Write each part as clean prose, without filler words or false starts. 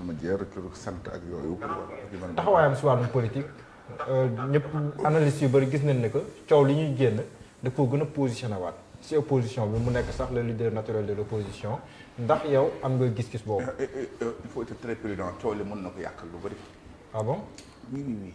ma jër tur sant ak yooyu. taxawaayam si wàllum politique ñëpp analystes yu bëri gis nañ ne que coow li ñuy génn da koo gën a positionné waat si opposition bi mu nekk sax le leader naturel de l' opposition ndax yow am nga gis-gis boobu. il faut être très prudent coow li mën na ko yàqal lu bëri. ah bon. oui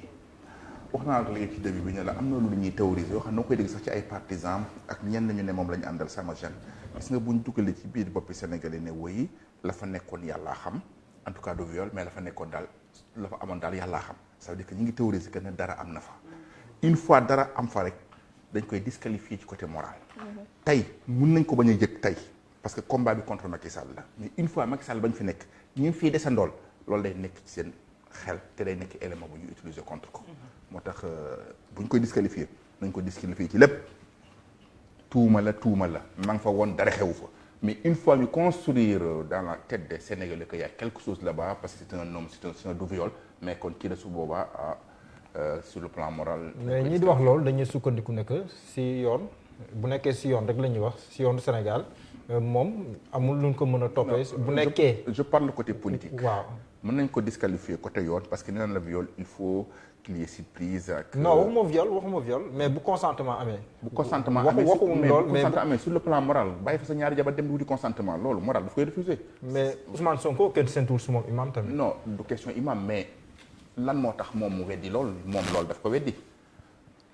wax naa la léegi ci début bi ne la am na lu ñuy théoriser yoo xam ne noo koy dégg sax ci ay partisans ak ñenn ñu ne moom la ñu àndal sama gêne gis nga buñ dugalee ci biir boppi Sénégalais ne woyi la fa nekkoon yàllaa xam en tout cas du viol mais la fa nekkoon daal la fa amoon daal yàllaa xam ça veut dire que ñu ngi théoriser que ne dara am na fa une fois dara am fa rek dañ koy disqualifier ci côté moral tey mun nañ ko bañ a jëg tey parce que combat bi contre Macky Sall la mais une fois Macky Sall bañ fi nekk ñu ngi fii desandool loolu day nekk ci seen xel te day nekk élément bu ñu utiliser contre ko moo tax bu ñu koy disqualifier nañ ko disqualifier ci lépp tuuma la maa ngi fa woon dara xewu fa mais une fois ñu construire dans la tête des Sénégalais que y a quelque chose là-bas parce que c'est un homme c'est un du viol mais kon kii la su boobaa sur le plan moral. mais ñi di wax loolu dañuy sukkandiku ne que si yoon bu nekkee si yoon rek la ñuy wax si yoonu Sénégal moom amul luñ ko mën a toppee. bu nekkee je parle côté politique. waaw mën nañ ko disqualifier côté yoon parce que nee na la viol il faut qu'il y ait surprise ak. non waxuma viol mais bu consentement amee. bu consentement amee sur le plan moral bàyyi fa sa ñaari jabar dem di wuti consentement loolu moral daf koy refuser. mais Ousmane Sonko kenn séntuwul su moom imam tamit. non du question imam mais lan moo tax moom mu weddi loolu moom loolu daf ko weddi.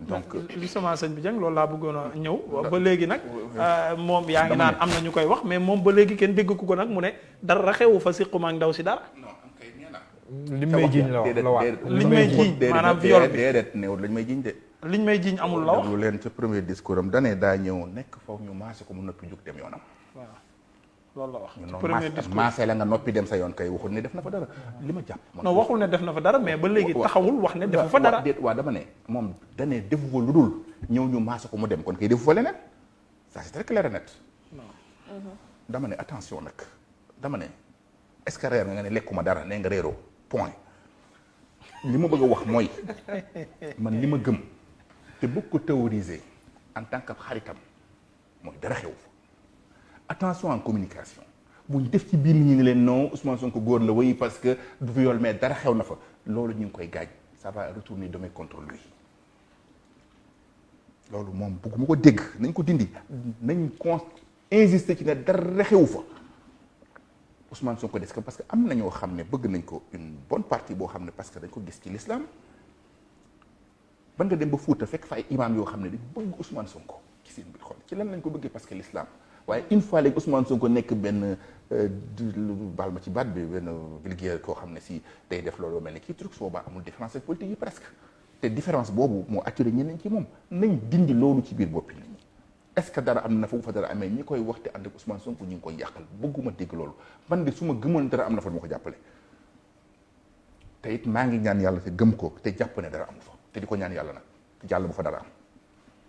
donc justement sëñ bi Dieng loolu laa bëggoon a ñëw ba léegi nag moom yaa ngi naan am na ñu koy wax mais moom ba léegi kenn dégg ko nag mu ne dara xewu fa siquma ak ndaw si dara. liñ may jiiñ la wax liñ may jiiñ maanaam viol bi déedéet néewul lañ may jiiñ de. liñ may jiiñ amul la wax lu leen ca premier discours am danee daa ñëw nekk foofu ñu maase ko mu noppi jug dem yoonam. waaw loolu la wax ci ñu premier discours maase la nga noppi dem sa yoon kay waxul ne def na fa dara li ma jàpp. non waxul ne def na fa dara mais ba léegi taxawul wax ne defu fa dara. waaw dama ne moom danee defu fa lu dul ñëw ñu maase ko mu dem kon kay defu fa leneen ça c'est très clair et net. dama ne attention nag dama ne est-ce que reer nga ne lekkuma dara nee nga réeroo point li ma bëgg a wax mooy man li ma gëm te bëgg ko théoriser en tant que xaritam mooy dara xew fa attention en communication buñ def ci biir nit ñi ne leen non Ousmane Sonko góor la way parce que du viol mais dara xew na fa loolu ñu ngi koy gaañ ça va retourner demain contre lui loolu moom bëgguma ko dégg nañ ko dindi nañ insister ci ne dara xewu fa Ousmane Sonko des que parce que am na ñoo xam ne bëgg nañ ko une bonne partie boo xam ne parce que dañ ko gis ci l'islam ban nga dem ba Fuuta fekk fa ay imam yoo xam ne dañ bëgg Ousmane Sonko ci seen biir xol ci lan lañ ko bëggee parce que l'islam waaye une fois léegi Ousmane Sonko nekk benn baal ma ci baat bi benn vulgaire koo xam ne si day def loolu mel ni kii truc su boobaa amul différence ak politique yi presque te différence boobu moo attiré ñeneen ci moom nañ dindi loolu ci biir boppi nit ñi est-ce que dara am na fa bu fa dara amee ñi koy wax te ànd ak Ousmane Sonko ñu ngi koy yàqal bëgguma dégg loolu man de su ma gëmoon dara am na fa du ma ko jàppale te it maa ngi ñaan yàlla te gëm ko te jàpp ne dara amu fa te di ko ñaan yàlla nag te jàll bu fa dara am.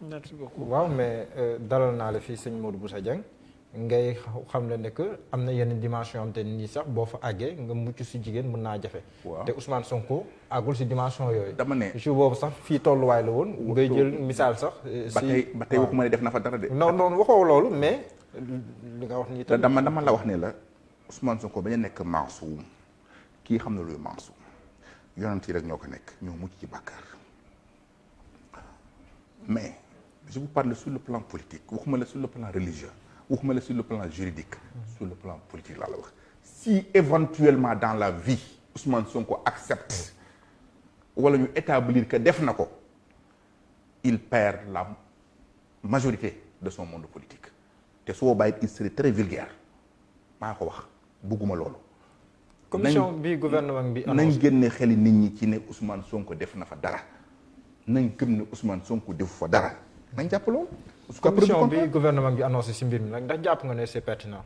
merci beaucoup. waaw mais dalal naa la fii sëñ Modou Bousso Dieng ngay xam ne que am na yenn dimension am te nii sax boo fa àggee nga mucc si jigéen mën naa jafe. waaw te Ousmane Sonko àggul si dimension yooyu. dama ne jour boobu sax fii tolluwaay la woon. ngay jël misaal sax. ba tey waxuma ne def na fa dara de. non waxoo loolu mais li nga wax nii tamit. dama la wax ne la Ousmane Sonko bañ a nekk maasum kii xam na luy maasum yonent yi rek ñoo ko nekk ñoo mucc ci bàkkaar mais je vous parle sur le plan politique waxuma la sur le plan religieux. waxuma la sur le plan juridique sur le plan politique laa la wax si éventuellement dans la vie Ousmane Sonko accepte wala ñu établir que def na ko il perd la majorité de son monde politique te su boobaa it il serait très vulgaire maa ko wax bugguma loolu. commission bi gouvernement bi nañ génne xeli nit ñi ci ne Ousmane Sonko def na fa dara nañ gëm ne Ousmane Sonko defu fa dara nañ jàpp loolu. commission bi gouvernement bi annoncé si mbir mi nag ndax jàpp nga ne c'est pertinent.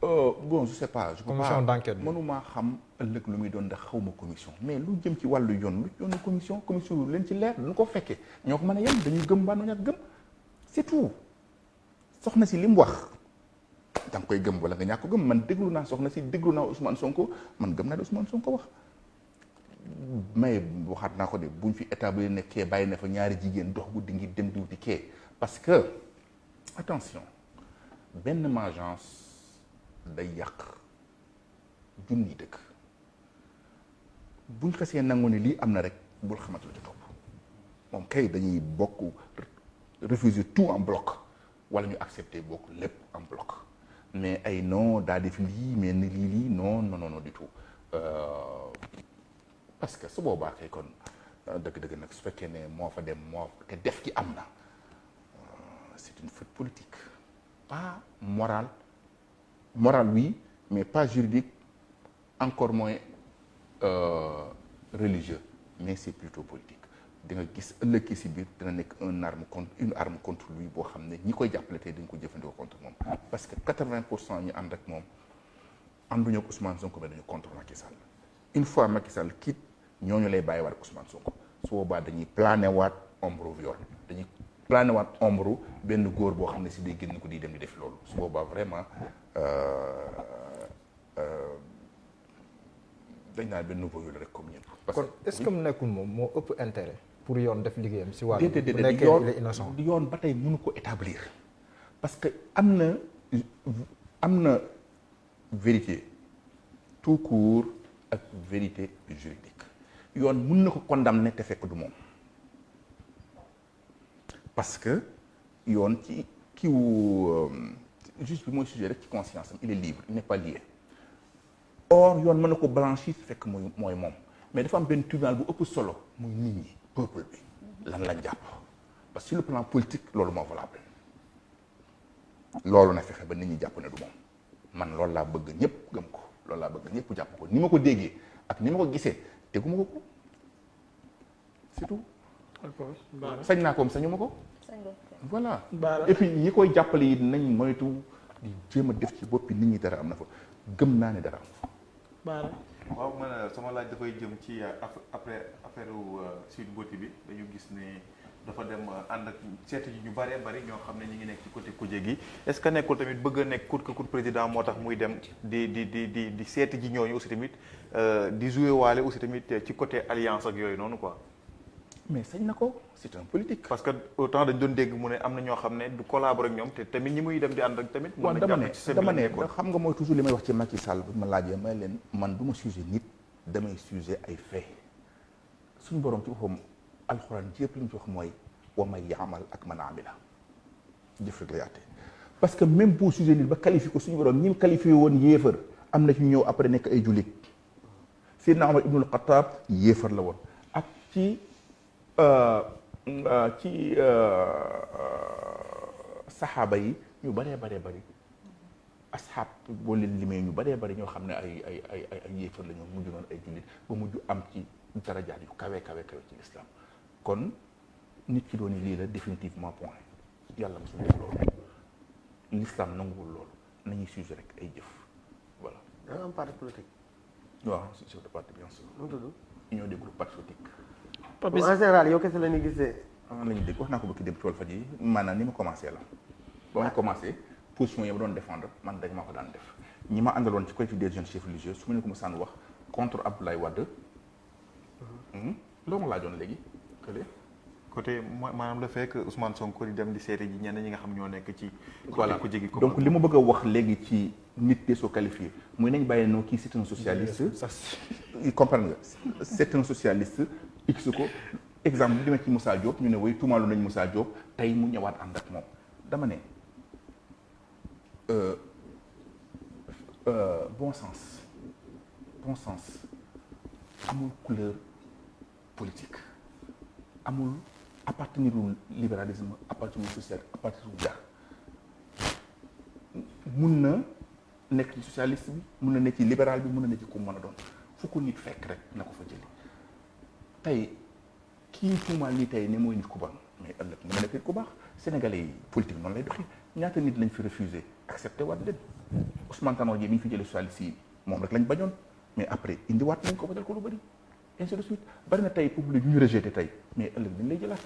bon je sais pas. commission d'enquête bi mënuma xam ëllëg lu muy doon ndax xawma commission mais lu jëm ci wàllu yoon lu yoonu commission yu leen ci leer lu ko fekkee ñoo ko mën a yem dañuy gëm mbaa ñàkk gëm c'est tout soxna si li mu wax da nga koy gëm wala nga ñàkk ko gëm man déglu naa soxna si déglu naa Ousmane Sonko man gëm naa di Ousmane Sonko wax mais waxaat naa ko de buñ fi établir ne kee bàyyi na fa ñaari jigéen dox guddi ngir dem di wuti kee parce que attention benn vengeance day yàq junni dëkk buñ xasee nangu ni lii am na rek bul xamante lu ci topp moom kay dañuy bokk refuser tout en bloc wala ñu accepter bokk lépp en bloc mais ay non daa def lii mais ni lii non non non du tout parce que su boobaa kay kon dëgg-dëgg nag su fekkee ne moo fa dem moo te def ki am na c'est une faute politique pas morale oui mais pas juridique encore moins religieux mais c'est plutôt politique di nga gis ëllëg ki si biir dina nekk une arme contre lui boo xam ne ñi koy jàppale tey dañ ko jëfandikoo contre moom parce que 80% ñu ànd ak moom ànduñu ak Ousmane Sonko mais dañu contre Macky Sall une fois Macky Sall quitte ñooñu lay bàyyi waat ak Ousmane Sonko su boobaa dañuy plané waat ombre viol dañuy plané waat ombre benn góor boo xam ne si day génn ko di dem di def loolu su boobaa vraiment dañ naan benn nouveau viol rek comme ñëpp. parce kon est-ce que mu nekkul moom moo ëpp intérêt pour yoon def liggéeyam si wàllu. bu déedéet nekkee il est innocent yoon ba tey mënu ko établir parce que am na vérité tout court ak vérité juridique yoon mën na ko condamner te fekk du moom parce que yoon ci kiiwu juge bi mooy sujet rek ci conscience am il est libre il n'est pas lié or yoon mën na ko blanchir fekk mooy moom mais dafa am benn tribunal bu ëpp solo muy nit ñi peuple bi lan lañ jàpp parce que sur le plan politique loolu moo valable loolu na fexe ba nit ñi jàpp ne du moom man loolu laa bëgg ñëpp gëm ko loolu laa bëgg ñëpp jàpp ko ni ma ko déggee ak ni ma ko gisee teguma ko c'est tout. sañ naa ko sañu ma ko. voilà et puis ñi koy jàppale yi nañ moytu di jéem a def ci boppi nit ñi dara am na fa gëm naa ne dara am fa. Baara. waaw man sama laaj dafay jëm ci après affaire Sweet Beauté bi dañu gis ne dafa dem ànd ak seeti ji ñu bëree bëri ñoo xam ne ñu ngi nekk ci côté kuje gi est-ce que nekkul tamit bëgg a nekk coûte que coûte président moo tax muy dem di seeti ji ñooñu aussi tamit di jouer waale aussi tamit ci côté alliance ak yooyu noonu quoi. mais sañ na ko c'est un politique. parce que autant dañ doon dégg mu ne am na ñoo xam ne du collaborer ak ñoom te tamit ñi muy dem di ànd ak tamit. waaw dama ne xam nga mooy toujours li may wax ci Macky Sall bu ma laajee may leen man du ma sujet nit damay sujet ay fait suñu borom ci boppam alxuraan yëpp li mu ci wax mooy wa may yaamal ak man amila jëf rek la yaate parce que même boo sujet nit ba qualifié ko suñu borom ñi qualifié woon yéefar am na ci ñëw après nekk ay jullit Seydina Omar ibnul Xattaab yéefar la woon ak ci saxaaba yi ñu bëree bëri asxaab boo leen limee ñu bëree bëri ñoo xam ne ay yéefar la ñoo mujj noonu ay jullit ba mujj am ci darajaat yu kawe ci l'islam kon nit ki doon lii la définitivement point yàlla mosul def loolu l'islam nanguwul loolu nañuy sujet rek ay jëf voilà. da nga am parti politique. waaw c'est chef de parti bien sûr. nu mu tudd. union des groupes patriotiques. en général yow kese la ñuy gisee. la ñuy dégg wax naa ko bëgg dem ci Walfadjri yi maanaam ni ma commencé la ba ma commencé position yi ma doon défendre man dañ ma ko daan def ñi ma àndaloon ci collectif des jeunes chefs religieux su ma ne ko mosaan wax contre Abdoulaye Wade loo ma laajoon léegi kële côté maanaam le fait que Ousmane Sonko di dem di seeti ji ñenn ñi nga xam ñoo nekk ci. voilà ko jéggi donc li ma bëgg a wax léegi ci nit de soo qualifié muy nañ bàyyi noo kii c'est un socialiste. comprendre nga c'est un socialiste x ko exemple bi demee ci Moussa Diop ñu ne way tuumaalu nañ Moussa Diop tey mu ñëwaat ànd ak moom dama ne bon sens amul couleur politique amul appartenir au libéralisme appartenir au social appartenir au dara mun na nekk ci socialiste bi mun na nekk ci libéral bi mun na nekk ci ku mën a doon fu ko nit fekk rek na ko fa jëli tey kii tuumaal nii tey ne mooy nit ku bon mais ëllëg mën na nekk nit ku baax sénégalais yi politique noonu lay doxee ñaata nit lañ fi refusé accepté waat leen Ousmane Tanor Dieng mi ñu fi jëlee socialiste yi moom rek lañ bañoon mais après indi waat nañ ko ba dal ko lu bëri ainsi de suite bari na tey public ñu rejeté tey mais ëllëg dañ lay jëlaat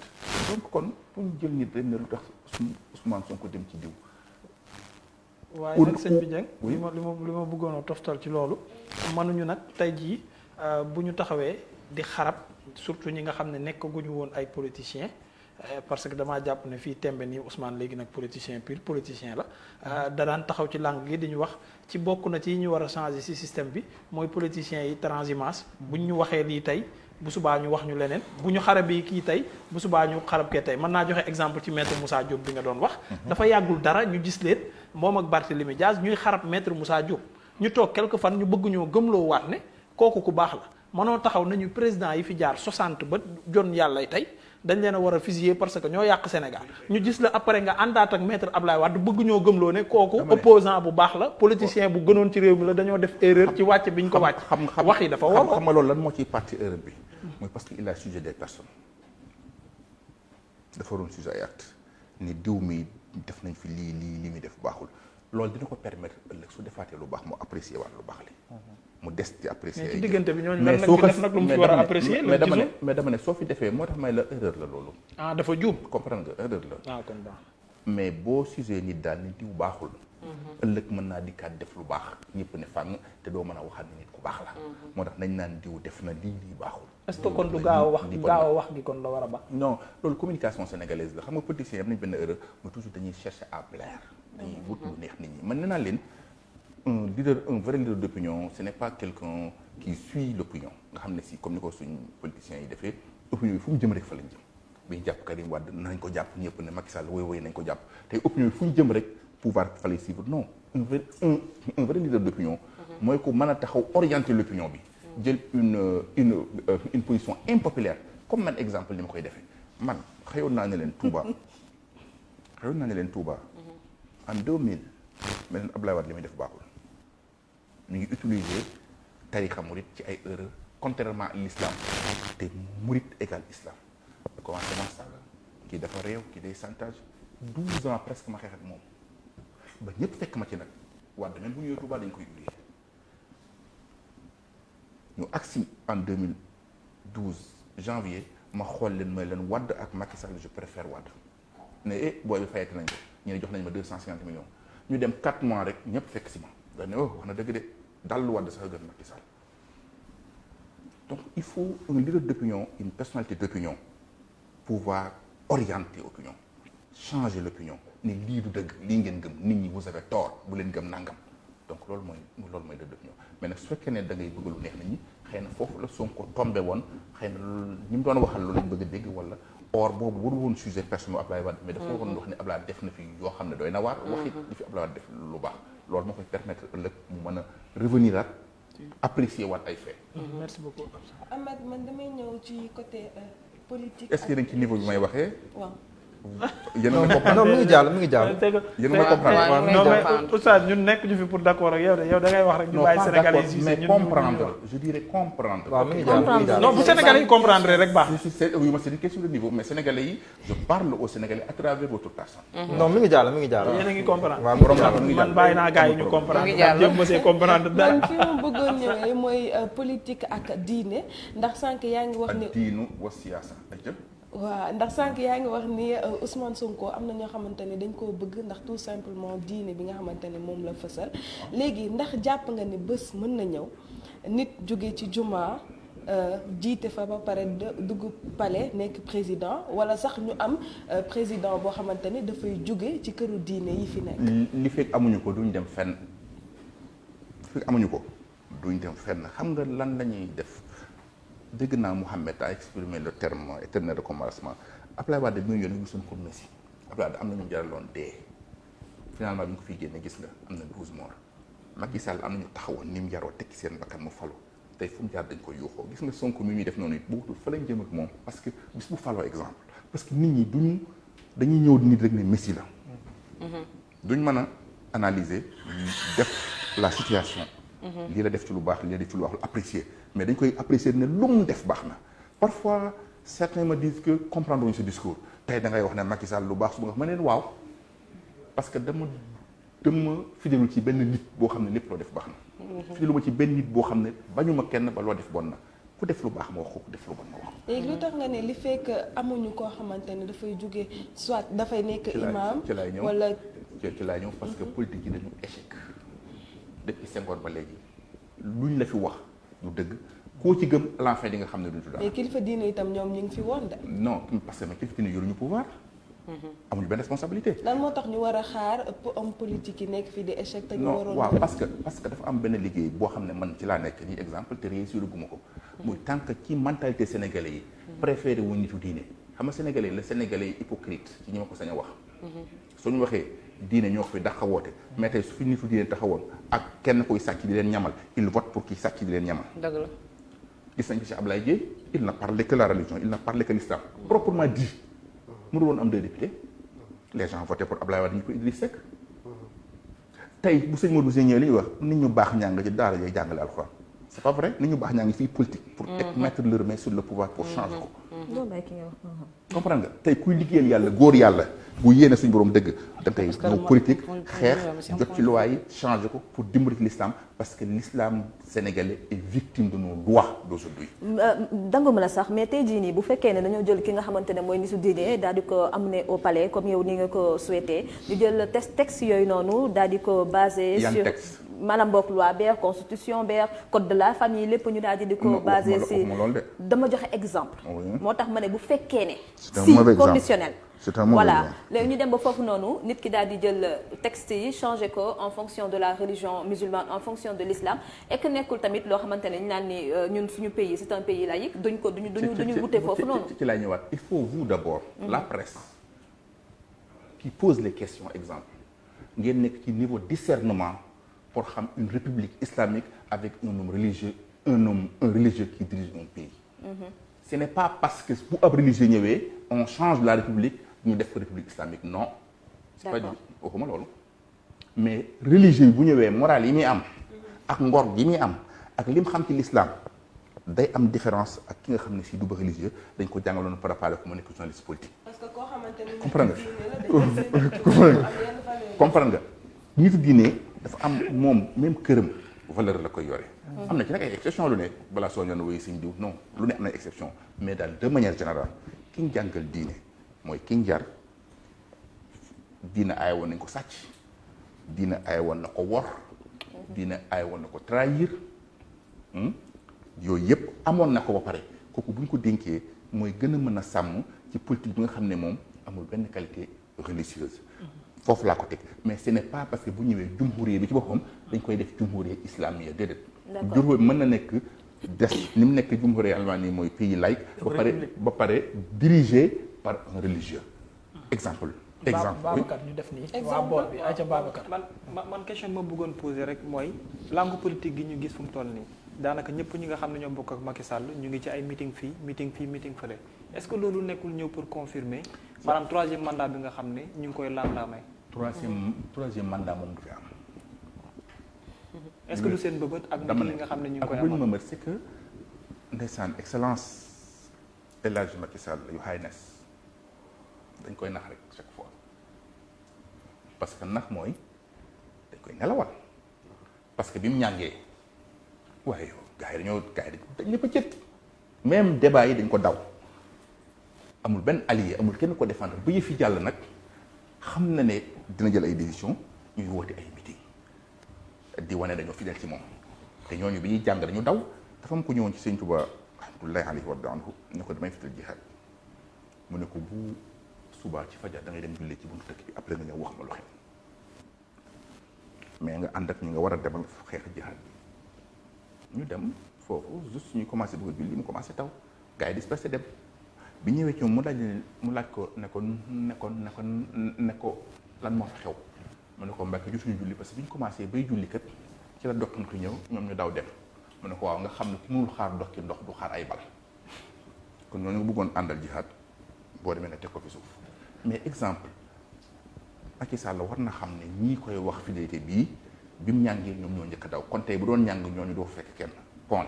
donc kon pour ñu jël nit rek ne lu tax Ousmane Sonko dem ci diw. waaye nag sëñ bi Dieng li ma bëggoon a toftal ci loolu mënuñu nag tey jii bu ñu taxawee di xarab surtout ñi nga xam ne nekkaguñu woon ay politiciens parce que damaa jàpp ne fii tembe nii Ousmane léegi nag politicien pur politicien la da daan taxaw ci langue gi di ñu wax ci bokk na ci ñu war a changer ci système bi mooy politiciens yi transhumance buñ ñu waxee lii tey bu subaa ñu wax ñu leneen bu ñu xarab yi kii tey bu subaa ñu xarab kee tey mën naa joxe exemple ci maître Moussa Diop bi nga doon wax dafa yàggul dara ñu gis leen moom ak Barthélémy Dias ñuy xarab maître Moussa Diop ñu toog quelque fan ñu bëgg ñoo gëmloo waat ne kooku ku baax la mënoo taxaw nañu président yi fi jaar 60 ba jon yàlla tey dañ leen a war a fusiller parce que ñoo yàq Sénégal ñu gis la après nga àndaat ak maître Ablaye Wade bëgg ñoo gëmloo ne kooku opposant bu baax la politicien bu gënoon ci réew mi la dañoo def erreur ci wàcc bi ñu ko wàcc wax yi dafa war xam nga loolu lan moo ciy parti erreur bi mooy parce que il a sujet des personnes dafa waroon sujet ay acte ni diw mi def nañ fi lii li muy def baaxul loolu dina ko permettre ëllëg su defaatee lu baax mu apprécier waat lu baax li mu des ci apprécier mais ci diggante bi ñooñu mais lan nag def nag lu mu fi war a apprécier mais dama ne soo fi defee moo tax may la erreur la loolu dafa juum comprendre nga erreur la kon baax mais boo sujet nit daal ni diw baaxul ëllëg mën naa dikkaat def lu baax ñëpp ne fàng te doo mën a waxaat ni nit ku baax la moo tax nañ naan diw def na lii baaxul est-ce que kon du gaaw a wax gi kon la war a baax non loolu communication sénégalaise la xam nga politiciens yi am nañ benn erreur mais toujours dañuy chercher à plaire dañuy wut lu neex nit ñi man nee naa leen un vrai leader d'opinion ce n'est pas quelqu'un qui suit l'opinion nga xam ne si comme ni ko suñ politiciens yi defee opinion yi fu mu jëm rek fa lañ jëm bi ñu jàpp Karim Wade nañ ko jàpp ñëpp ne Macky Sall woy nañ ko jàpp tey opinion yi fu ñu jëm rek pouvoir fa lay suivre non un vrai leader d'opinion mooy ko mën a taxaw orienter l'opinion bi jël une position impopulaire comme man exemple ni ma koy defee man xëyoon naa ne leen Touba en 2000 mais leen Abdoulaye Wade li muy def baaxul ñu ngi utiliser tarixa murit ci ay erreurs contrairement à l'islam te murit égal islam da commencé man saaga kii dafa réew kii day chantage 12 ans presque ma xeex ak moom ba ñëpp fekk ma ci nag Wade même bu ñëwee Touba dañ koy oublier ñu agsi en 2012 janvier ma xool leen mooy leen Wade ak Macky Sall je préfère Wade ne booy bi fayati nañ ko ñu ne jox nañ ma 250 millions ñu dem 4 mois rek ñëpp fekk si ma dañ ne wax na dëgg de dallu Wade sax gën Macky Sall donc il faut un leader d'opinion une personnalité d'opinion pouvoir orienter l'opinion changer l'opinion ni lii du dëgg lii ngeen gëm nit ñi vous avez tort bu leen gëm nangam donc loolu mooy leader d'opinion mais nag su fekkee ne da ngay bëgg lu neex nit ñi xëy na foofu la Sonko tombé woon xëy na ñi mu doon waxal loolu lañ bëgg a dégg wala or boobu warul woon sujet personnel Abdoulaye Wade mais dafa waroon wax ne Abdoulaye def na fi yoo xam ne doy na waar waxit li fi Abdoulaye Wade def lu baax loolu moo koy permettre ëllëg mu mën a revenir at apprécier waat ay faits. merci beaucoup. Amath man damay ñëw ci côté politique. est-ce que yéen ci niveau bi may waxee. waaw. yéen a may comprendre non mu ngi jàll yéen a may comprendre non mais oustaz ñun nekk ñu fi pour d'accord ak yow de yow da ngay wax rek ñu bàyyi sénégalais yi mais comprendre je dirais comprendre. waaw mu ngi jàll non bu sénégalais yi comprendre rek baax. c'est une question de niveau mais sénégalais yi je parle aux sénégalais à travers votre personne. non mi ngi jàll yéen a ngi comprendre. waaw man bàyyi naa gars yi ñu comprendre. jéem ma see comprendre dara. man fi mu bëggoon ñëwee mooy politique ak diine ndax sànq yaa ngi wax ni. ak diinu wa siyaasa waaw ndax sànq yaa ngi wax ni Ousmane Sonko am na ñoo xamante ne dañ koo bëgg ndax tout simplement diine bi nga xamante ne moom la fësal léegi ndax jàpp nga ni bés mën na ñëw nit jóge ci juma jiite fa ba pare dugg palais nekk président wala sax ñu am président boo xamante ne dafay jóge ci këru diine yi fi nekk. li fekk amuñu ko duñ dem fenn fekk amuñu ko duñ dem fenn xam nga lan la ñuy def. dégg naa Mouhamed a exprimé le terme éternel recommencement Abdoulaye Wade bi muy yoon gisoon ko Messi Abdoulaye Wade am na ñu jaraloon dee finalement bi ñu ko fiy génne gis nga am na 12 morts Macky Sall am na ñu taxawoon ni mu yaroo tekki seen bakkan mu falu tey fu mu jaar dañ koy yuuxoo gis nga Sonko mi ñuy def noonu it bu wutul fa lañ jëm ak moom parce que bis bu faloo exemple parce que nit ñi dañuy ñëw nit rek ne Messi la duñ mën a analyser def la situation lii la def ci lu baax lii la def ci lu baax lu apprécier mais dañ koy apprécier ne lu mu def baax na parfois certains me disent que comprendre wuñu ce discours tey da ngay wax ne Macky Sall lu baax su ma leen waaw parce que dama fidèlu ci benn nit boo xam ne lépp loo def baax na fidèlu ma ci benn nit boo xam ne bañuma kenn ba loo def bon na ku def lu baax ma wax ko ku def lu bon ma wax léegi lu tax nga ne li fekk amuñu koo xamante ne dafay jóge soit dafay nekk imam ci laay ñëw wala ci laay ñëw parce que politique yi dañu échec depuis Senghor ba léegi luñ la fi wax du dëgg koo ci gëm à la fin di nga xam ne duñ tudd mais kilifa diine itam ñoom ñu ngi fi woon de. non parce que mais kilifa diine yoruñu pouvoir. amuñu benn responsabilité. lan moo tax ñu war a xaar homme politique yi nekk fii di échec te ñu non waroon waaw parce que dafa am benn liggéey boo xam ne man ci laa nekk nii exemple te réussir guma ko. muy tant que ci mentalité sénégalais yi. préféré wuñ nitu diine. xam nga sénégalais la sénégalais yi hypocrite ci ñi ma ko sañ a wax. suñu waxee diine ñoo ko fi dax a woote mais tey su fi nitu diine taxawoon ak kenn koy sàcc di leen ñamal il vote pour kii sàcc di leen ñamal. dëgg la. gis nañ ko ci Ablaye Dièye il n'a parlé que la religion il n'a parlé que l'islam proprement dit mënu woon am 2 députés les gens voté pour Ablaye Wade ñu ko Idriss Seck tey bu sëñ Modou Sy ñëwee li ñuy wax nit ñu baax ñaa nga ci daara yooyu jàngale alxuraan c'est pas vrai nit ñu baax ñaa ngi fii politique pour mettre leur main sur le pouvoir pour changer ko comprendre nga tey kuy liggéeyal yàlla góor yàlla bu yéene suñu borom dëgg da ngay ñëw politique xeex jot ci loi yi changer ko pour dimbali l'islam parce que l'islam sénégalais est victime de nos lois d'aujourd'hui danguma la sax mais tey jii nii bu fekkee ne dañoo jël ki nga xamante ne mooy nitu diine daal di ko amener au palais comme yow ni nga ko souhaité ñu jël texte yooyu noonu daal di ko basé sur maanaam bokk loi beer constitution beer code de la famille lépp ñu daal di ko basé si dama joxe exemple moo tax ma ne bu fekkee ne si conditionnel voilà léegi ñu dem ba foofu noonu nit ki daal di jël texte yi changé ko en fonction de la religion musulmane en fonction de l'islam et que nekkul tamit loo xamante ne ñu naan ni ñun suñu pays c'est un pays laïque duñu wute foofu noonu ci lay ñëwaat il faut vous d'abord la presse qui pose les questions exemple ngeen nekk ci niveau discernement pour xam une république islamique avec un homme religieux qui dirige un pays ce n'est pas parce que bu ab religieux ñëwee on change la république ñu def ko république islamique non c'est pas dit waxuma loolu mais religieux yi bu ñëwee morale yi muy am ak ngor yi muy am ak li mu xam ci l'islam day am différence ak ki nga xam ne si du ba religieux dañ ko jàngaloon préparé ko mu nekk journaliste politique parce que koo xamante ni comprendre nga nitu diine dafa am moom même këram valeur la koy yore am na ci nag ay exception lu ne balaa soo ñoon woy siñ diw non lu ne am na exception mais daal de manière générale ki ñu jàngal diine mooy ki ñu jar diine aay woon nañ ko sàcc diine aay woon na ko wor diine aay woon na ko trahir yooyu yëpp amoon na ko ba pare kooku bu ñu ko dénkee mooy gën a mën a sàmm ci politique bi nga xam ne moom amul benn qualité religieuse foofu laa ko teg mais ce n'est pas parce que bu ñëwee jumhuriya bi ci boppam dañ koy def jumhuriya islamiya déedéet jumhuriya mën na nekk des ni mu nekk jumhuriya Allemagne mooy pays laïque ba pare dirigé par un religieux exemple Babacar ñu def nii waa bool bi ayca Babacar man question ma bëggoon poser rek mooy langue politique gi ñu gis fu mu toll nii daanaka ñëpp ñi nga xam ne ñoo bokk ak Macky Sall ñu ngi ci ay meeting fii meeting fële est-ce que loolu nekkul ñëw pour confirmer maanaam 3e mandat bi nga xam ne ñu ngi koy laam-laamee. 3e mandat moom du fi am. est-ce que lu seen bëbët ak li nga xam ne ñu ngi koy amal ak bëbët c'est que ndeysaan excellence El Hadji Macky Sall yu highness dañ koy nax rek chaque fois parce que nax mooy dañ koy nelawal parce que bi mu ñàngee waaye yow gars yi dañ ñëpp a cët même débat yi dañ ko daw amul benn allié amul kenn ko défendre ba yëf yi jàll nag xam na ne dina jël ay décision ñuy woote ay meeting di wane dañoo fidèle ci moom te ñooñu bi ñuy jàng dañu daw dafa am ko ñëwoon ci Sëñ Tuubaa rahmatullahi alayhi wa anhu ne ko damay fital jihaad mu ne ko bu subaa ci fajar da ngay dem jullee ci buntu dëkk bi après nga ñëw wax ma lu xew mais nga ànd ak ñi nga war a demal xeex jihaad bi ñu dem foofu juste ñu commencé bëgg a julli mu commencé taw gars yi dispersé dem bi ñëwee ci moom mu laaj ko ne ko lan moo fa xew mu ne ko Mbàkke jotuñu julli parce que bi ñu commencé bay julli kat ci la dokkantu ñëw ñoom ñu daw dem mu ne ko waaw nga xam ne ku mënul xaar dokki ndox du xaar ay bal kon ñooñu nga bëggoon àndal jihaad boo demee nga teg ko fi suuf mais exemple Macky Sall war na xam ne ñii koy wax fidélité bii bi mu ñàngee ñoom ñoo njëkk a daw kon tey bu doon ñàng ñooñu doo fekk kenn point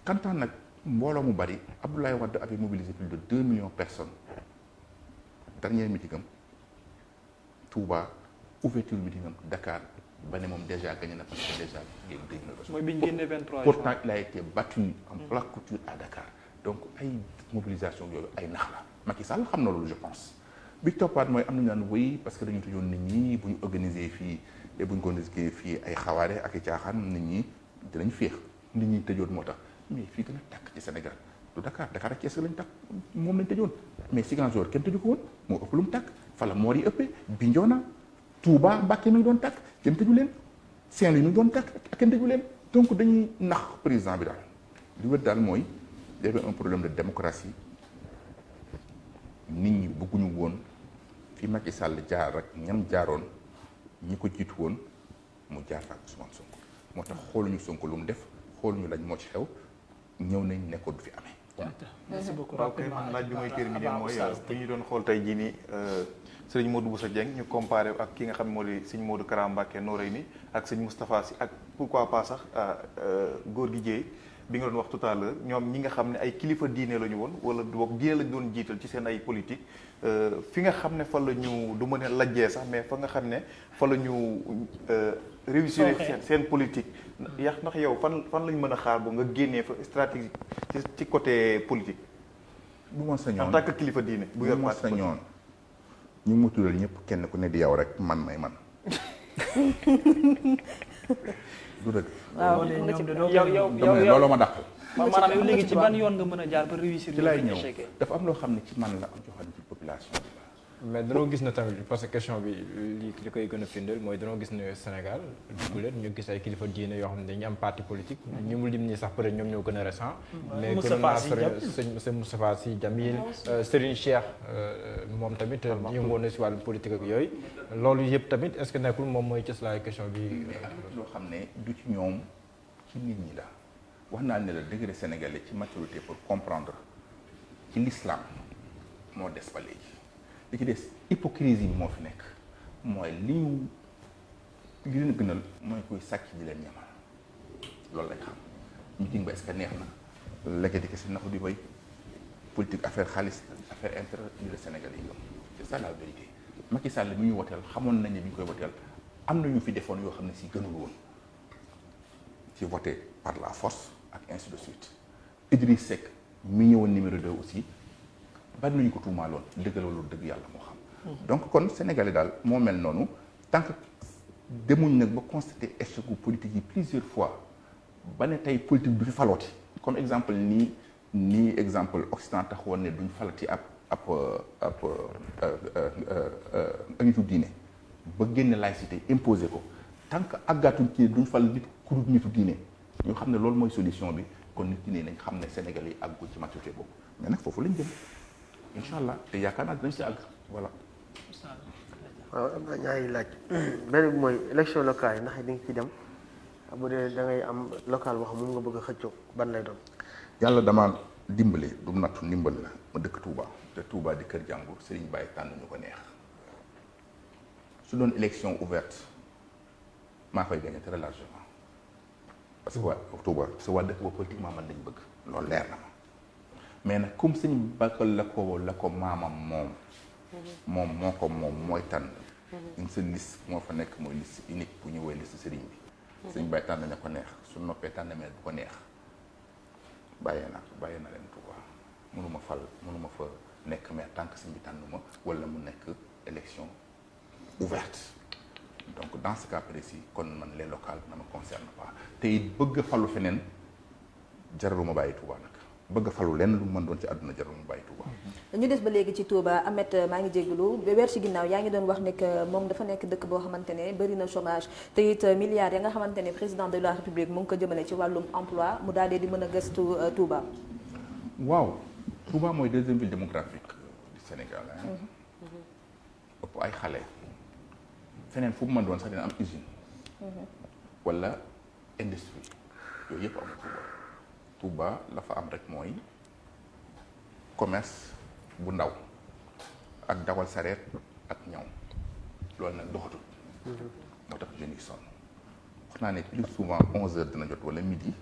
kantaan nag mbooloo mu bari Abdoulaye Wade avait mobilisé plus de 2 millions de personnes dernier meeting am Touba ouverture meeting am Dakar ba ne moom déjà gagné na parce que déjà il y a eu mooy bi ñu génnee 23 pourtant il a été battu en plaque couture à Dakar donc ay mobilisation yooyu ay nax la Macky Sall xam na loolu je pense bi toppaat mooy am nañu naan wéy parce que dañu tëjoon nit ñi bu ñu organiser fii te bu ñu ko organisé fii ay xawaare ak i caaxaan nit ñi dinañ féex nit ñi tëjoon moo tax mais fii gën a tàkk ci Sénégal du Dakar Dakar ak Thiès lañ tàkk moom lañ tëjoon mais Ziguinchor kenn tëju ko woon moo ëpp lu mu tàkk fa la moor yi ëppee Bignona Touba Mbacké mi ngi doon tàkk kenn tëju leen Saint-Louis mi ngi doon tàkk kenn tëju leen donc dañuy nax président bi daal li wér daal mooy y avait un problème de démocratie nit ñi bëgguñu woon fi Macky Sall jaar rek ñam jaaroon ñi ko jiitu woon mu jaar fa ak Ousmane Sonko moo tax xooluñu Sonko lu mu def xooluñu lañ moo ci xew ñëw nañ nekkoon du fi amee. merci beaucoup. waaw kay man laaj bi mooy terminé mooy bu ñu doon xool tey jii nii sëriñ Modou Bousso Dieng ñu comparé ak ki nga xam ne moo di sëñ Modou Kara Mbacké Noreyni ak sëñ Moustapha Sy ak pourquoi pas sax góor gi jéey bi nga doon wax tout à l'heure ñoom ñi nga xam ne ay kilifa diine la ñu woon wala boog diine lañ doon jiital ci seen ay politique fi nga xam ne fa la ñu du mën a lajjee sax mais fa nga xam ne fa la ñu réussir seen politique ndax yow fan lañ mën a xaar ba nga génnee fa stratégie ci côté politique bu ma sañoon en tant que kilifa diine bu yor ma sañoon ñu mu tuddal ñëpp kenn ku ne di yow rek man may man du dëgg. waaw looloo ma dàq. maanaam yow léegi ci ban yoon nga mën a jaar ba réussir. ci laay ñëw dafa am loo xam ne ci man la am joo xam ne ci population bi la. mais danoo gis na tamit parce que question bi li koy gën a firndeel mooy danoo gis ne Sénégal dugguleen ñu gis ay kilifa diine yoo xam ne dañu am parti politique ñu mu lim nii sax peut être ñoom ñoo gën a récent mais gën naa sëñ Moustapha Sy Jamil Serigne Cheikh moom tamit yëngoon na si wàllu politique ak yooyu loolu yëpp tamit est ce que nekkul moom mooy cëslaay question bi loo xam ne du ci ñoom ci nit ñi la wax naa ne la degré sénégalais ci maturité pour comprendre ci l'islam moo des ba léegi li ci des hypocrisie bi moo fi nekk mooy li leen gënal mooy kuy sàcc di leen ñamal loolu lañ xam meeting ba est-ce que neex na léegi di kese naxu di bay politique affaire xaalis affaire intérêt li la Sénégal yi gëm c'est ça la vérité Macky Sall bi ñu woteel xamoon nañ ne bi ñu koy woteel am na ñu fi defoon yoo xam ne si gënul woon ci voté par la force ak ainsi de suite Idriss Seck mi ñëwoon numéro 2 aussi bari nañu ko tuumaaloon dëgg la wala dëgg yàlla moo xam. donc kon Sénégalais daal moo mel noonu tant que demuñ nag ba constater échec gu politique yi plusieurs fois ba ne tey politique du fi falooti comme exemple nii exemple Occident taxawoon ne duñ falati ab nitu diine ba génne laïcité imposé ko tant que àggaatuñ ci duñ fal nit ku dul nitu diine ñu xam ne loolu mooy solution bi kon nit ñi nañ xam ne Sénégalais yi àggul ci maturité boobu mais nag foofu lañ jëm. incha allah te yaakaar naa dinañ si àgg voilà. waaw am na ñaari laaj benn bi mooy élection locale yi ndax di nga ci dem bu dee da ngay am local boo xam moom nga bëgg a xëccoo ban lay doon. yàlla dama dimbale du nattu ndimbal la ma dëkk Touba te Touba di kër jàmbur Serigne Baye tànn ñu ko neex su doon élection ouverte maa koy gagné très largement parce que waa Touba parce que waa dëkk boobu politiquement man lañ bëgg loolu leer na ma. mais nag comme sëñ Bakal la ko maamam moom mooy tànn une seule liste moo fa nekk mooy liste unique bu ñu woowee liste sëriñ bi sëñ Baye tànn na ko neex su noppee tànn mel bu ko neex bàyyee na leen Touba mënuma fa nekk mais tant que sëñ bi tànn ma wala mu nekk élection ouverte donc dans ce cas précis kon man les locales ne me concerne pas te it bëgg a falu feneen jaraluma bàyyi Touba nag bëgg a falu lenn lu mu mën doon ci àdduna jarul mu bàyyi Touba. ñu des ba léegi ci Touba Ahmed maa ngi jégalu ba weer ci ginnaaw yaa ngi doon wax ne que moom dafa nekk dëkk boo xamante ne bëri na chômage te it milliards ya nga xamante ne président de la République mu ngi ko jëmale ci wàllum emploi mu daal di mën a gëstu Touba. waaw Touba mooy deuxième ville démographique du Sénégal ëpp ay xale feneen fu mu mën doon sax dina am usine. wala industrie yooyu yëpp amul Touba. Touba la fa am rek mooy commerce bu ndaw ak dawal sareet ak ñaw loolu nag doxatul moo tax jeunes yi sonn wax naa ne plus souvent 11h dina jot wala midi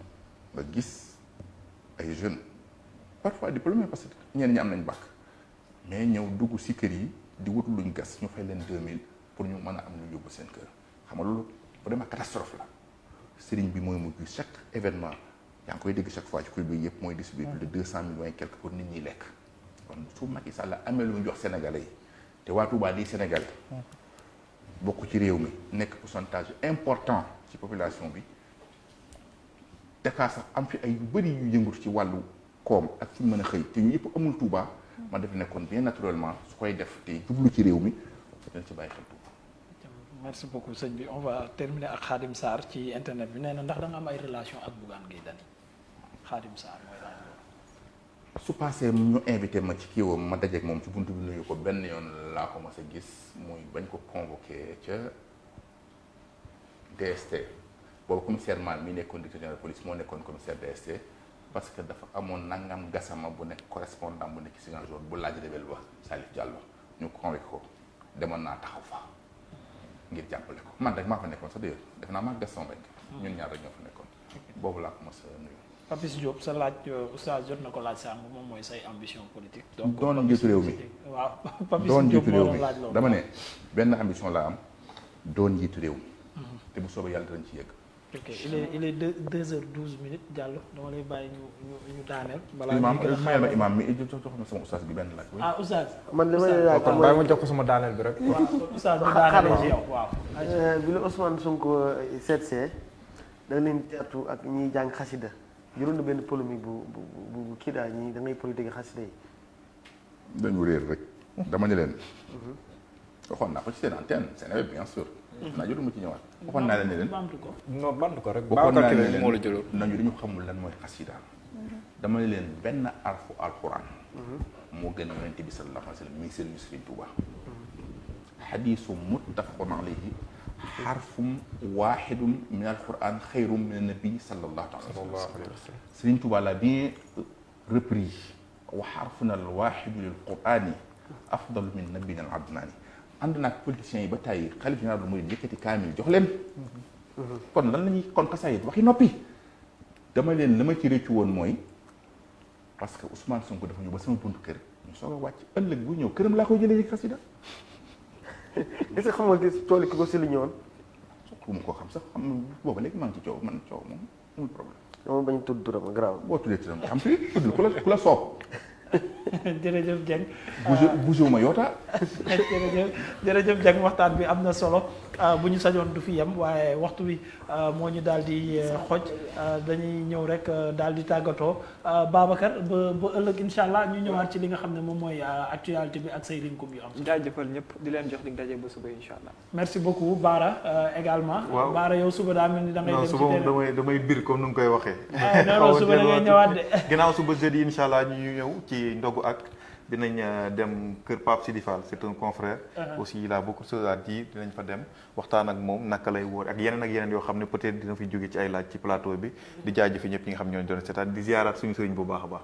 nga gis ay jeunes parfois diplômés parce que ñenn ñi am nañ bac mais ñëw dugg si kër yi di wut luñ gas ñu fay leen 2000 pour ñu mën a am lu yóbbu seen kër xam nga loolu vraiment catastrophe la sëriñ bi mooy mujj chaque événement yaa ngi koy dégg chaque fois ci kuy bi yëpp mooy distribuer plus de 200 millions et quelque pour nit ñi lekk kon su Macky Sall amee lu mu jox Sénégalais yi te waa Touba di Sénégal bokk ci réew mi nekk pourcentage important ci population bi Dakar sax am fi ay yu bëri yu yëngut ci wàllu koom ak fu ñu mën a xëy te yooyu yëpp amul Touba man def nekkoon bien naturellement su koy def te jublu ci réew mi dañ ci bàyyi xel Touba. merci beaucoup sëñ bi on va terminer ak Khadim Sarr ci internet bi nee na ndax da nga am ay relation ak Bougane Gueye Dany Khadim Sarr mooy laaj loolu. su passé ñu invité ma ci kiiwam ma dajeeg moom ci buntu bi nuyu ko benn yoon laa ko mas a gis muy bañ ko convoqué ca DST boobu commissaire Mal mi nekkoon directeur général de police moo nekkoon commissaire DST parce que dafa amoon nangam gasama bu nekk correspondant bu nekk ci Ziguinchor bu laaj rebelle ba Salif Diallo ñu convoqué ko demoon naa taxaw fa ngir jàppale ko man rek maa fa nekkoon sax d'ailleurs def naa maa Gaston Mbengue ñun ñaar rek ñoo fa nekkoon boobu laa ko mas a nuyu. Papis Diop sa laaj oustaz jot na ko laaj sànq moom mooy say ambition politique. donc doon njiitu réew mi waaw Papis doon Diop njiitu réew moo mi doon laaj loolu. dama ne benn ambition laa am doon njiitu réew mi te bu soobee yàlla dinañ ci yegg. ok il est 2h12 Diallo dama lay bàyyi ñu daaneel. balaa imaam ñuy gën a mayal ma imaam mi jox na sama oustaz bi benn laaj. ah oustaz. man li ma lay laaj kon bàyyi ma jox ko sama daaneel bi rek. waaw oustaz ñu daaneel ci yow waaw. bi la Ousmane Sonko seetsee da nga leen teertu ak ñiy jàng xasida juróom na benn polémique bu kii daal ñi da ngay politique xasida yi. dañu réer rek dama ne leen waxoon naa ko ci seen antenne Sénégal bien sûr. naa jotuma ci ñëwaat waxoon naa leen ne leen. bamtu ko. non bantu ko rek. waxoon naa Babacar leen moo la jëloon. nañu dañu xamul lan mooy xasida dama ne leen benn arfu alquran moo gën yonent bi sallallahu alayhi wa sallam mi seen Sëriñ Tuuba xadiisu muttafaqun alayhi xarfum waaxidun min alquran xayrun min annabi sallallahu alayhi wa sallam Sëriñ Tuuba l'a bien repris wa xarfuna alwaaxidu lil qurani afdalu min nabiyina al adnaani ànd naag politiciens yi ba tàyyi xalif général mooy yëkkati kaamil jox leen kon lan la ñuy kon xasaayit waxi noppi dama leen la ma ci réccu woon mooy parce que Ousmane Sonko dafa ñëw ba sama buntu kër ñu soog a wàcc ëllëg bu ñëw këram laa koy jëlee ci xasida est-ce que xam nga gis tool ki ko si lu ñëwoon. ku ma ko xam sax xam booba léegi maa ngi ci coow man coow moom amul problème dama bañ tudd turam garaaw. boo tuddee turam xam fi tudd ku la soob jërëjëf Dieng. bougé ma yoota jërëjëf Dieng waxtaan bi am na solo bu ñu sañoon du fi yem waaye waxtu wi moo ñu daal di xoj dañuy ñëw rek daal di tàggatoo Babacar ba ëllëg incha allah ñu ñëwaat ci li nga xam ne moom mooy actualité bi ak say rinkum yu am. jaajëfal ñëpp di leen jox dig daje ba suba incha allah. merci beaucoup Baara également. waaw Baara yow suba daa mel ni da ngay dem ci suba moom damay bir comme nu nga koy waxee. non suba da ngay ñëwaat de. ginnaaw suba jeudi incha allah ñu ñëw ci ndogu ak dinañ dem kër Pape Sidi Fall c'est un confrère. aussi il a beaucoup de choses à dire dinañ fa dem waxtaan ak moom naka lay wóor ak yeneen yoo xam ne peut-être dina fi jóge ci ay laaj ci plateau bi di jaajëfi ñëpp ñi nga xam ñoo doon seetaan di ziaraat suñu sëriñ bu baax a baax.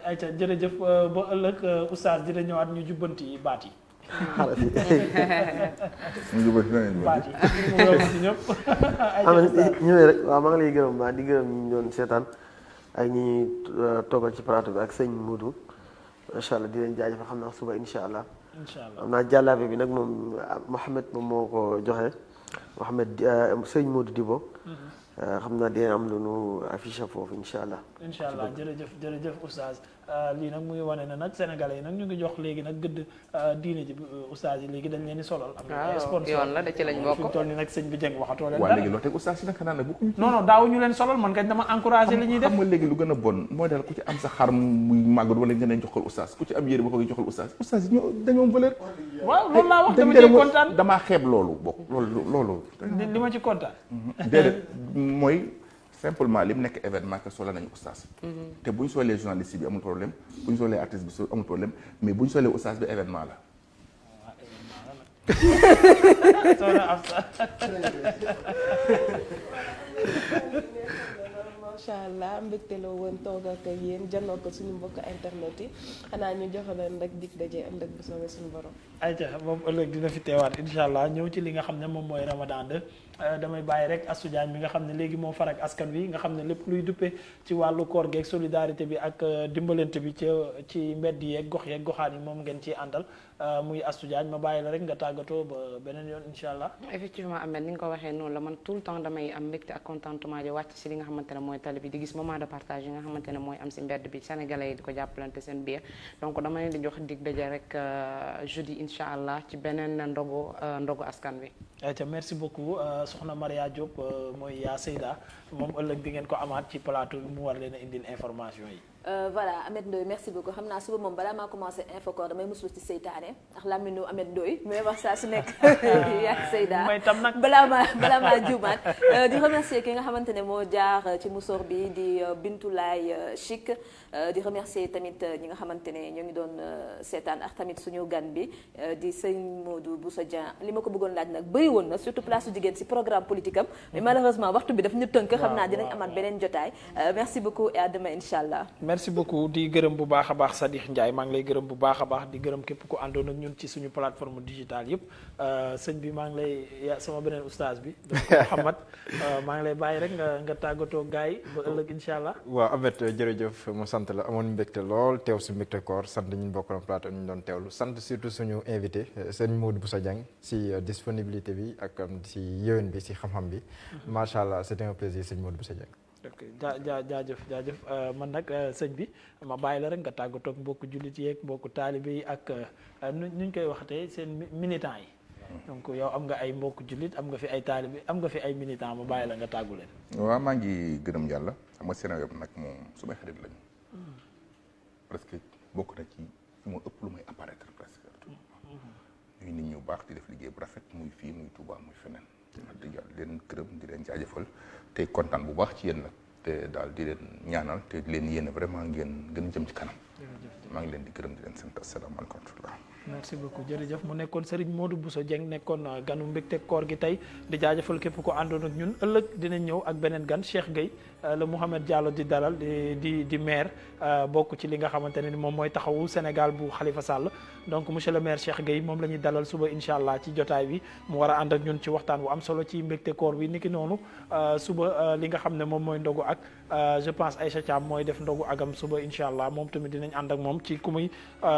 ayca jërëjëf ba ëllëg oustaz dina ñëwaat ñu jubbanti baat yi. baat yi ñëwee rek waaw maa ngi lay gërëm baax di gërëm ñi ñu doon seetaan ak ñi toogal ci plateau bi ak sëñ Modou macha allah di leen jaajëfal xam naa suba incha allah. incha allah xam naa jàllaabe bi nag moom Mouhamed moom moo ko joxe Mouhamed sëñ Modou Dibo. xam naa dina am lu nu affiché foofu incha allah. incha allah jërëjëf oustaz lii nag muy wane ne nag sénégalais yi nag ñu ngi jox léegi nag gëdd diine ji oustaz yi léegi dañ leen di solal. am na ay sponsor yoon la da ci lañ bokk fi mu toll nii nag sëñ bi Dieng waxatoo leen waaw léegi loo teg oustaz si nag xanaa nag bu non daaw ñu leen solal man kañ dama encouragé li ñuy def xam nga léegi lu gën a bon mooy daal ku ci am sa xar muy màggat wala nga ne joxal oustaz ku ci am yére boo ko joxal oustaz yi dañoo am valeur. waaw loolu laa wax dama ci kontaan damaa xeeb loolu bokk loolu li ma ci kontaan déedéet mooy simplement li mu nekk événement que soxla nañu oustaz te bu ñu solee journaliste bi amul problème bu ñu solee artiste bi amul problème mais bu ñu solee oustaz bi événement la. macha allah mbégte la woon toog ak yéen jannoo ko suñu mbokk internet yi xanaa ñu joxe leen rek dig daje ëllëg bu soobee suñu borom. ayca moom ëllëg dina fi teewaat incha allah ñëw ci li nga xam ne moom mooy Ramadan 2 damay bàyyi rek Astou Diagne mi nga xam ne léegi moo farak askan wi nga xam ne lépp luy duppe ci wàllu koor geeg solidarité bi ak dimbalante bi ci mbedd yeeg gox yeeg goxaan yi moom ngeen ciy àndal muy Astou Diagne ma bàyyi la rek nga tàggatoo ba beneen yoon incha allah. effectivement Ahmed ni nga ko waxee noonu la man tout le temps damay am mbégte ak contentement di wàcc si li nga xamante ne mooy tali bi di gis moment de partage yi nga xamante ne mooy am si mbedd bi sénégalais yi di ko jàppalante seen biir donc dama leen di jox dig daje rek jeudi incha allah ci beneen ndogu askan wi. ayca merci beaucoup soxna Maria Diop mooy yaa Seyda moom ëllëg di ngeen ko amaat ci plateau bi mu war leen a indil information yi. Voilà Ameth Ndoye merci beaucoup xam naa suba moom balaa maa commencé infocor damay muslu ci seytaane ndax làmmiñu Ameth Ndoye mais wax saa su nekk yaa Seyda may tam nag balaa maa juumaat di remercier ki nga xamante ne moo jaar ci musóor bi di Bintoulaye Chic di remercier tamit ñi nga xamante ne ñoo ngi doon seetaan ak tamit suñu gan bi di sëñ Modou Bousso Dieng li ma ko bëggoon laaj nag bëri woon na surtout place su jigéen ci programme politique am mais malheureusement waxtu bi daf ñu tënk xam naa dinañ amaat beneen jotaay merci beaucoup et à demain inchallah. merci beaucoup di gërëm bu baax a baax Sadikh Ndiaye maa ngi lay gërëm bu baax a baax di gërëm képp ku àndoon ak ñun ci suñu plateforme digitale yëpp sëñ bi maa ngi lay sama beneen oustaz bi donc Mouhamad maa ngi lay bàyyi rek nga tàggatoo gars yi ba ëllëg incha allah. waaw Ameth jërëjëf mu sant la amoon mbégte lool teew si mbégte koor sant ñu bokkoon plateau ñu doon teewlu sant surtout suñu invité sëñ Modou Bousso Dieng si disponibilité bi ak si yéwén bi si xam-xam bi macha allah c'était un plaisir sëñ Modou Bousso Dieng. ok jaajëf man nag sëñ bi ma bàyyi la rek nga tàggatoo ak mbokku jullit yeeg mbokku taalibe yi ak nuñ koy waxatee seen militants yi donc yow am nga ay mbokku jullit am nga fi ay taalibe am nga fi ay militants ma bàyyi la nga tàggu leen. waaw maa ngi gërëm yàlla xam nga Sénégal nag moom sumay xarit lañu parce que bokk na ci fi mu ëpp lu may apparaître presque ñuy nit ñu baax di def liggéey bu rafet muy fii muy Touba muy feneen wax dëgg yàlla leen gërëm di leen jaajëfal te kontaan bu baax ci yéen nag te daal di leen ñaanal te di leen yéene vraiment ngeen gën a jëm ci kanam maa ngi leen di gërëm di leen sant asalaamaaleykum wa rahmatullah. merci beaucoup jërëjëf mu nekkoon Serigne Modou Bousso Dieng nekkoon ganu mbégte koor gi tey di jaajëfal képp ko àndoon ak ñun ëllëg dinañ ñëw ak beneen gan Cheikh Gueye la Mouhamed Diallo di dalal di maire bokk ci li nga xamante ne ni moom mooy taxawu Sénégal bu Khalifa Sall donc monsieur le maire Cheikh Gueye moom la ñuy dalal suba incha allah ci jotaay bi mu war a ànd ak ñun ci waxtaan bu am solo ci mbégte koor bi niki noonu suba li nga xam ne moom mooy ndogu ak je pense Aïcha Thiam mooy def ndogu agam suba incha allah moom tamit dinañ ànd ak moom ci ku muy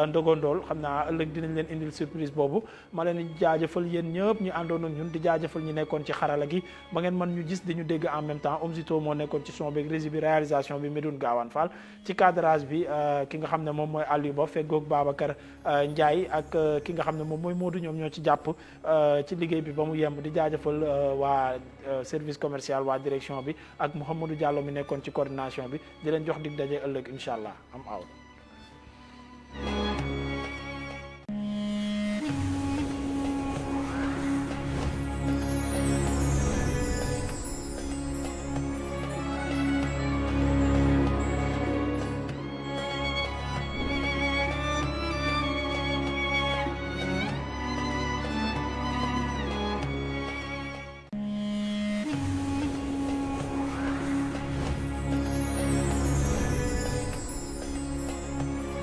ndogondool xam naa ëllëg dinañ leen indil surprise boobu ma leen di jaajëfal yéen ñëpp ñu àndoon ak ñun di jaajëfal ñi nekkoon ci xarala gi ba ngeen mën ñu gis di ñu dégg en même temps Omzito moo nekkoon ci son bi régie bi réalisation bi Medoune Gawane Fall ci cadrage bi ki nga xam ne moom mooy Aliou Ba feggoog Babacar Ndiaye ak ki nga xam ne moom mooy Modou ñoom ñoo ci jàpp ci liggéey bi ba mu yemb di jaajëfal waa service commercial waa direction bi ak Mouhamadou Diallo mi nekkoon ci coordination bi di leen jox dig daje ëllëg incha allah am aw